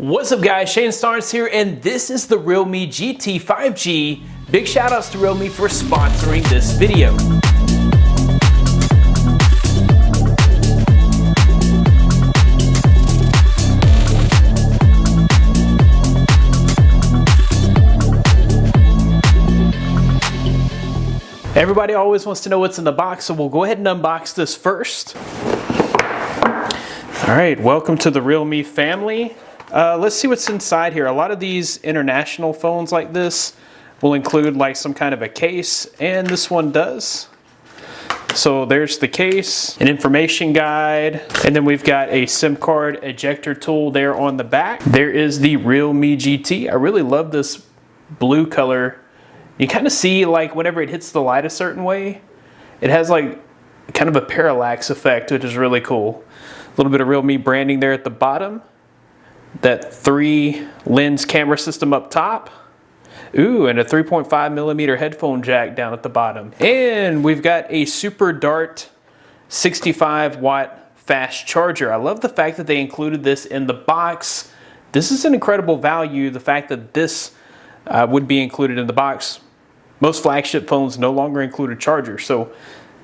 What's up guys, Shane Starnes here, and this is the Realme GT 5G. Big shout outs to Realme for sponsoring this video. Everybody always wants to know what's in the box, so we'll go ahead and unbox this first. All right, welcome to the Realme family. Let's see what's inside here. A lot of these international phones like this will include like some kind of a case, and this one does. So there's the case, an information guide, and then we've got a SIM card ejector tool there on the back. There is the Realme GT. I really love this blue color. You kind of see like whenever it hits the light a certain way, it has like kind of a parallax effect, which is really cool. A little bit of Realme branding there at the bottom. That 3 lens camera system up top. Ooh, and a 3.5mm headphone jack down at the bottom. And we've got a Super Dart 65-watt fast charger. I love the fact that they included this in the box. This is an incredible value, the fact that this would be included in the box. Most flagship phones no longer include a charger, so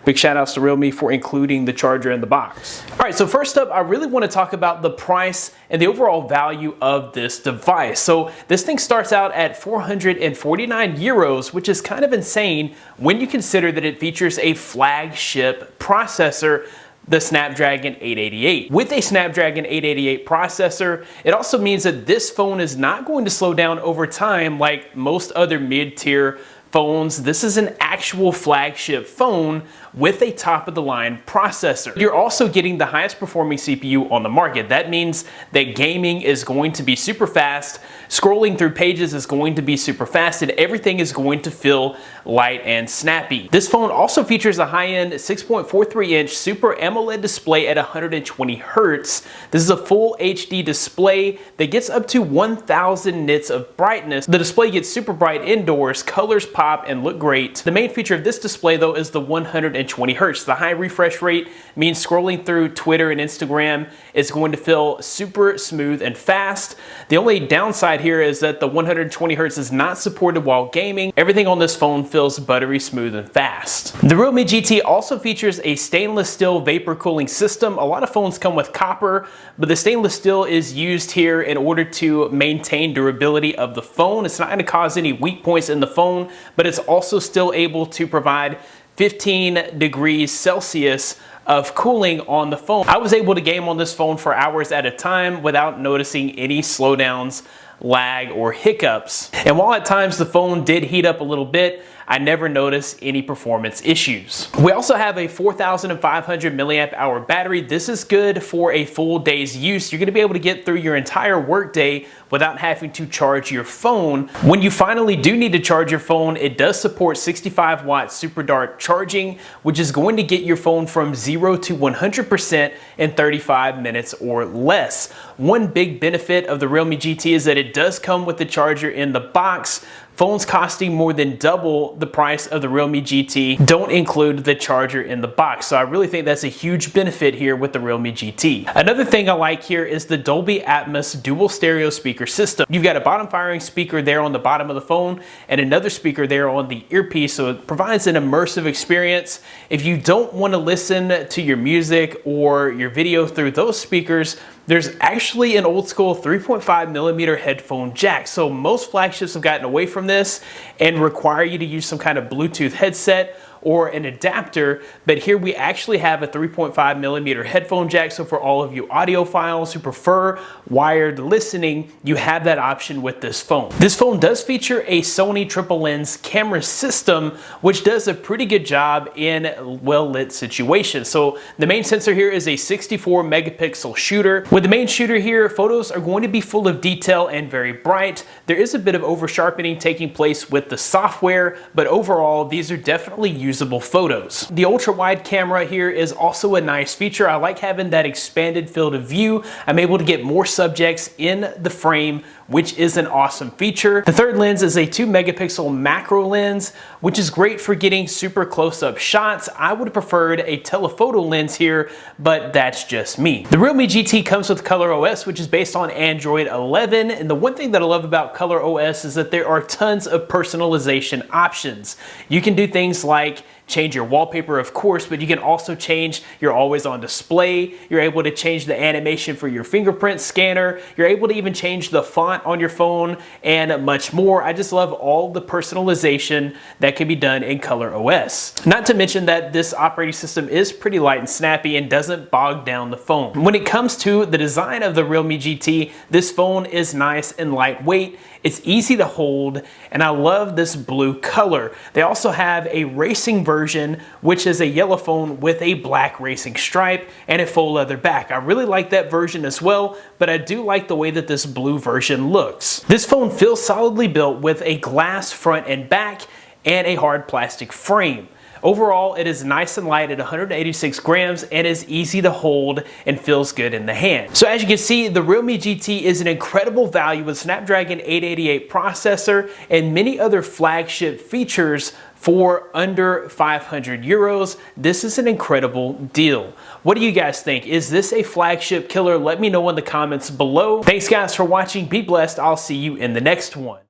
big shout outs to Realme for including the charger in the box. All right, so first up, I really want to talk about the price and the overall value of this device. So this thing starts out at 449 euros, which is kind of insane when you consider that it features a flagship processor, the Snapdragon 888. With a Snapdragon 888 processor, it also means that this phone is not going to slow down over time like most other mid-tier phones. This is an actual flagship phone with a top-of-the-line processor. You're also getting the highest performing CPU on the market. That means that gaming is going to be super fast, scrolling through pages is going to be super fast, and everything is going to feel light and snappy. This phone also features a high-end 6.43-inch Super AMOLED display at 120 Hz. This is a full HD display that gets up to 1000 nits of brightness. The display gets super bright indoors, colors pop and look great. The main feature of this display though is the 120 Hz. The high refresh rate means scrolling through Twitter and Instagram is going to feel super smooth and fast. The only downside here is that the 120 Hz is not supported while gaming. Everything on this phone feels buttery smooth and fast. The Realme GT also features a stainless steel vapor cooling system. A lot of phones come with copper, but the stainless steel is used here in order to maintain durability of the phone. It's not going to cause any weak points in the phone, but it's also still able to provide 15 degrees Celsius of cooling on the phone. I was able to game on this phone for hours at a time without noticing any slowdowns, lag, or hiccups. And while at times the phone did heat up a little bit, I never noticed any performance issues. We also have a 4,500 milliamp hour battery. This is good for a full day's use. You're gonna be able to get through your entire workday without having to charge your phone. When you finally do need to charge your phone, it does support 65-watt Super Dart charging, which is going to get your phone from 0 to 100% in 35 minutes or less. One big benefit of the Realme GT is that it does come with the charger in the box. Phones costing more than double the price of the Realme GT don't include the charger in the box. So I really think that's a huge benefit here with the Realme GT. Another thing I like here is the Dolby Atmos dual stereo speaker system. You've got a bottom firing speaker there on the bottom of the phone and another speaker there on the earpiece, so it provides an immersive experience. If you don't want to listen to your music or your video through those speakers, there's actually an old school 3.5mm headphone jack. So most flagships have gotten away from this and require you to use some kind of Bluetooth headset or an adapter, but here we actually have a 3.5mm headphone jack. So for all of you audiophiles who prefer wired listening, you have that option with this phone. This phone does feature a Sony triple lens camera system, which does a pretty good job in well-lit situations. So the main sensor here is a 64 megapixel shooter. With the main shooter here, photos are going to be full of detail and very bright. There is a bit of over sharpening taking place with the software, but overall, these are definitely usable reusable photos. The ultra wide camera here is also a nice feature. I like having that expanded field of view. I'm able to get more subjects in the frame, which is an awesome feature. The third lens is a 2 megapixel macro lens, which is great for getting super close-up shots. I would have preferred a telephoto lens here, but that's just me. The Realme GT comes with Color OS, which is based on Android 11, and the one thing that I love about Color OS is that there are tons of personalization options. You can do things like change your wallpaper, of course, but you can also change your always on display. You're able to change the animation for your fingerprint scanner. You're able to even change the font on your phone and much more. I just love all the personalization that can be done in Color OS. Not to mention that this operating system is pretty light and snappy and doesn't bog down the phone. When it comes to the design of the Realme GT, this phone is nice and lightweight. It's easy to hold, and I love this blue color. They also have a racing version, which is a yellow phone with a black racing stripe and a faux leather back. I really like that version as well, but I do like the way that this blue version looks. This phone feels solidly built with a glass front and back and a hard plastic frame. Overall, it is nice and light at 186 grams and is easy to hold and feels good in the hand. So as you can see, the Realme GT is an incredible value with Snapdragon 888 processor and many other flagship features for under 500 euros. This is an incredible deal. What do you guys think? Is this a flagship killer? Let me know in the comments below. Thanks guys for watching. Be blessed. I'll see you in the next one.